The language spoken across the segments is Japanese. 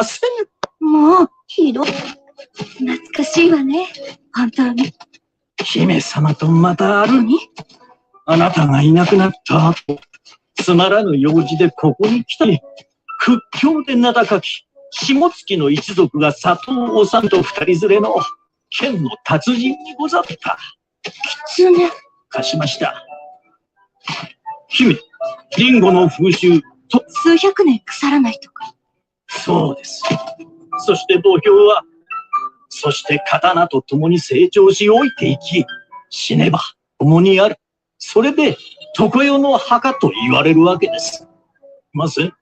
せん。もう、ひどい。懐かしいわね、本当に。姫様とまたあるに。あなたがいなくなった後、つまらぬ用事でここに来たり、屈強で名高き下月の一族が佐藤治と二人連れの剣の達人にござった。狐。貸しました。姫、リンゴの風習と。数百年腐らないとか。そうです。そして土俵は、そして刀と共に成長し老いていき、死ねば共にある。それで常世の墓と言われるわけです。ません。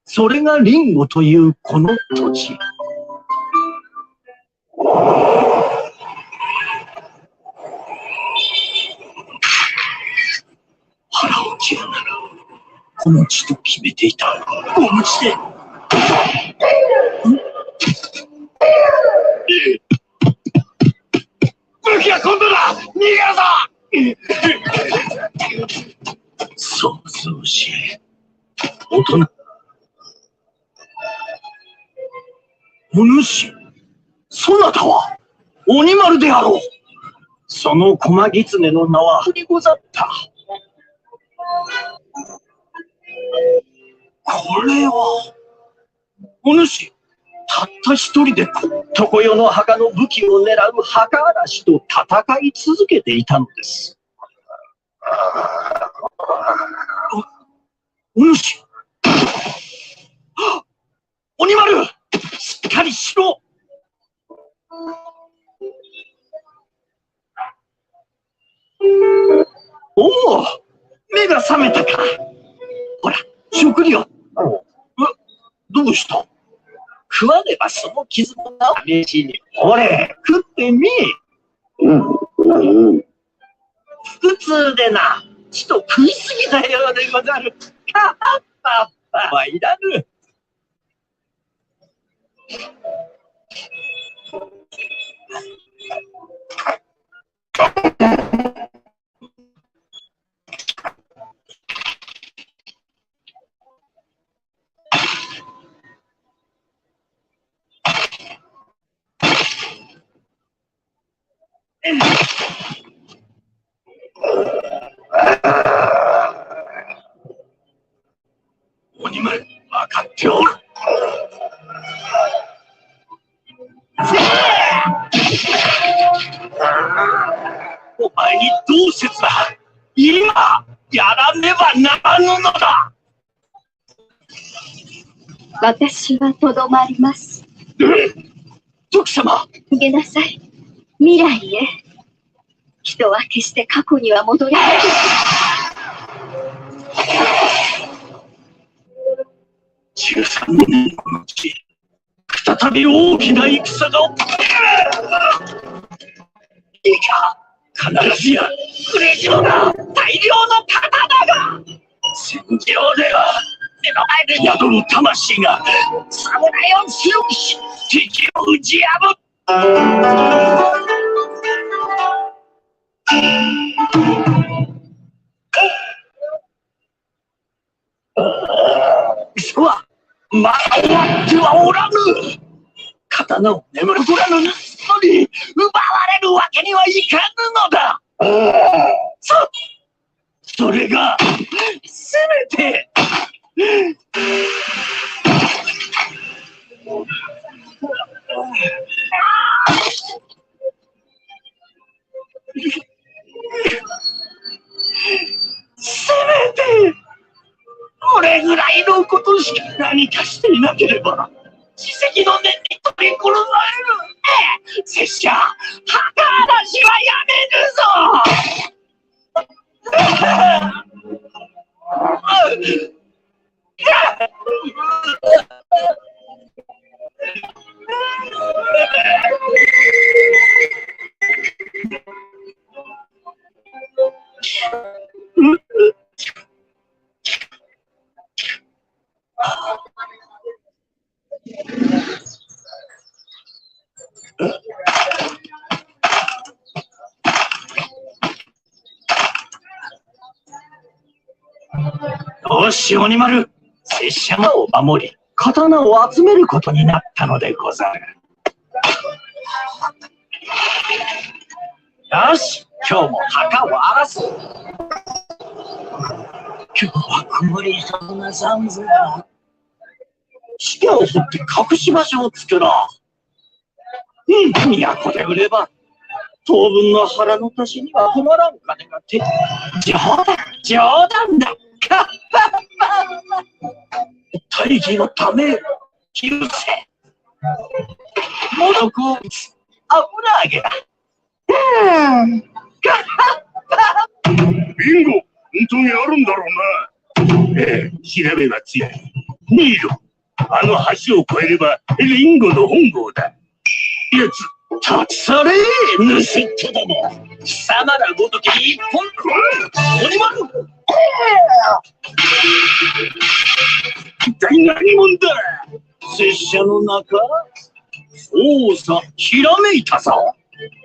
それがリンゴというこの土地。腹を切るなら、この地と決めていた。お持ちで。武器は今度だ。逃げるぞ。そうそうしい。大人。お主、そなたは鬼丸であろう。その駒狐の名はにござった。これは、お主、たった一人で常世の墓の武器を狙う墓嵐と戦い続けていたのです。お主、鬼丸、しっかりしろ。おお、目が覚めたか。ほら、食料。どうした？食わねばその傷も試しに。ほれ、食ってみ。腹痛でな、ちと食いすぎたようでござる。かっぱっぱはいらぬ。鬼丸、分かっておる。お前にどう説だ。今やらねばならぬのだ。私はとどまります。徳様、逃げなさい。未来へ。人は決して過去には戻れない。13年の後、再び大きな戦がいいか、必ずや嬉野が大量の刀が戦場では目の前で宿る魂が侍を強くし敵を打ち破る。人はまだ終わってはおらぬ。刀を眠るらぬのに奪われるわけにはいかぬのだ。それがせめてせめてこれぐらいのことしか何かしていなければ奇跡の念に取り殺される。拙者、墓嵐はやめるぞ。よし、鬼丸、拙者がお守り。刀を集めることになったのでござる。よし、今日も墓を荒らす。今日は曇りそうな寒さだ。地下を掘って隠し場所を作ろう。都で売れば当分の腹の足しには困らん金が手。冗談だ。大義のため許せ。物好物油揚げだ。ビンゴ、本当にあるんだろうな。ええ、調べはつい。見ろ、あの橋を越えればリンゴの本郷だ。やつ、立ち去れ、盗人ども。貴様らごとき一本鬼丸。一体何者だ。拙者の中、おうさ、ひらめいたぞ。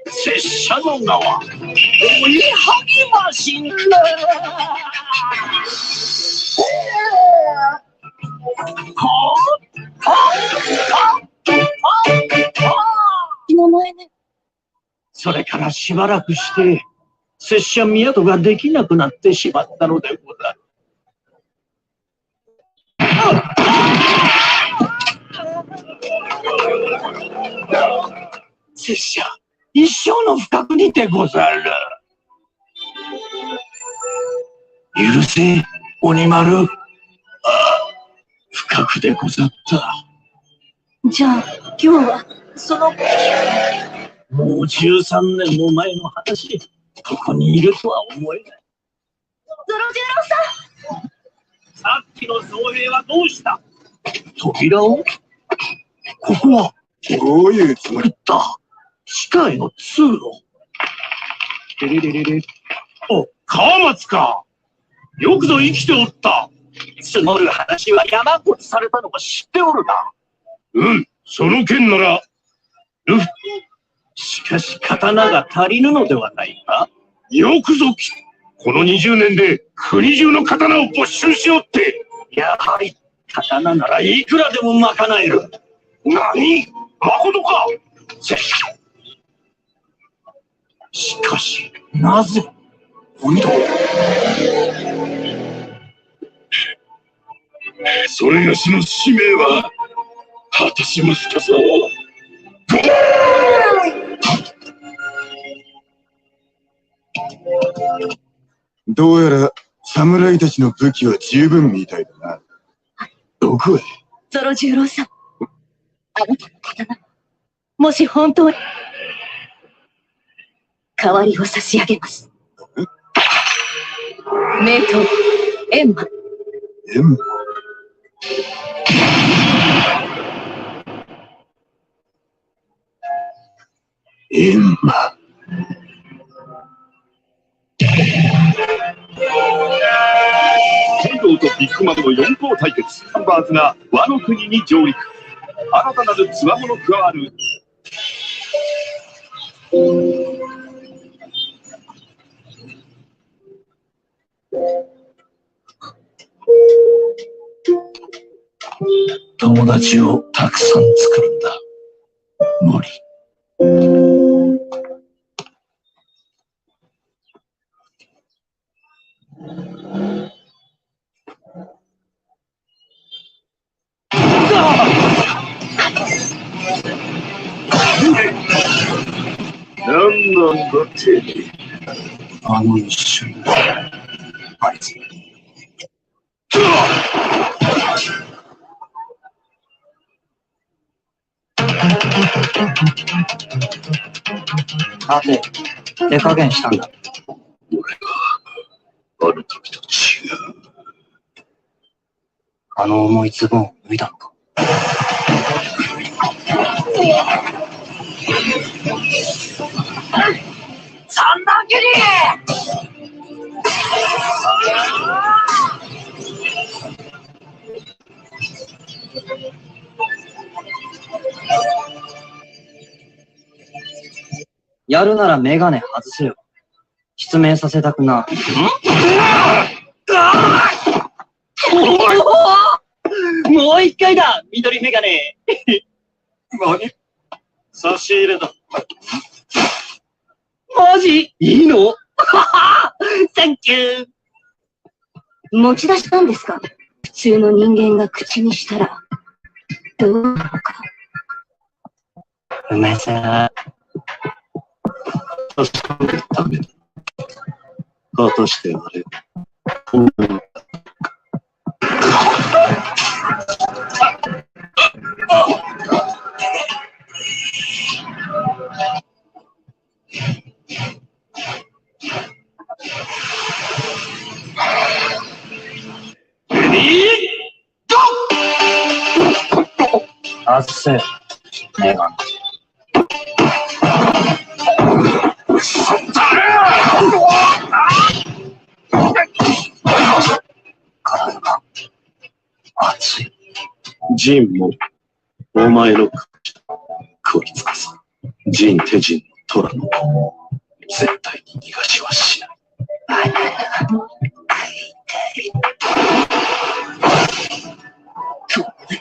拙者の名は追いはぎましんだ。名前ね。それからしばらくして拙者宮戸ができなくなってしまったのでござる。拙者一生の不覚にてござる。許せ鬼丸。不覚でござった。じゃあ今日はそのもう13年も前の話、ここにいるとは思えない。ゾロ十郎さん、さっきの造兵はどうした？扉を？ここはどういうつもりだ。地下への通路。お、川松か。よくぞ生きておった。募る話は山越しされたのは知っておるな。うん、その件なら。しかし刀が足りぬのではないか。よくぞこの20年で国中の刀を没収しようって。やはり刀ならいくらでも賄える。何？まことか？しかしなぜ鬼だ。それがしの使命は果たしましたぞ。どうやら侍たちの武器は十分みたいだな。どこへ？ゾロ十郎さん、あなたの刀、もし本当に代わりを差し上げます。名刀閻魔。閻魔？閻魔。ヒーローとビッグマンの4校対決。ハンバーズが和の国に上陸。新たなるつわもの加わる。友達をたくさん作るんだ。無理。何なんだって。あの一瞬あいつさて、手加減したんだ。俺がある時と違う。あの重いズボンを脱いだのか。三段切り。やるならメガネ外せよ。失明させたくな。もうもう一回だ、緑メガネ。何？差し入れだ。マジ？いいの？サンキュー。持ち出したんですか？普通の人間が口にしたら、どうなのか。うめさ。確かめるためだ。果たしてあれ、本物か。外せよ、メガネ。体が熱い。ジンも、お前のこいつこそ、ジン手人の虎の絶対に逃がしはしない。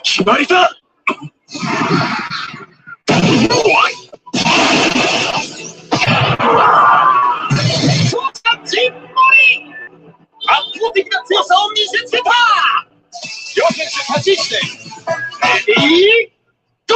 決まりだ。ジンモリ、圧倒的な強さを見せつけた。両選手立ち位置でレディーゴ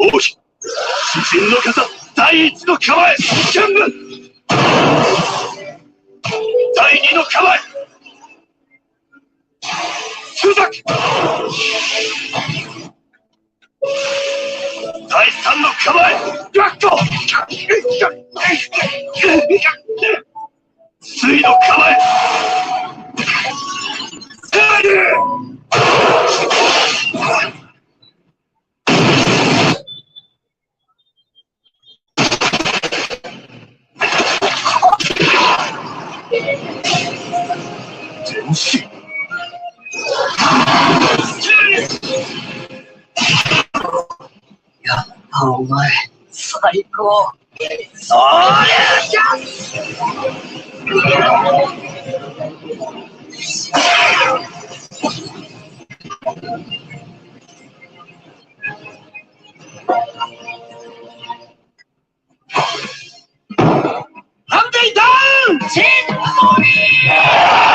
王妃、主人の方、第一の構え、全部第二の構え、通作第三の構え、ラッコ水の構え、セール全身やっぱお前、最高。そりゃじゃハンディダウンチンモリー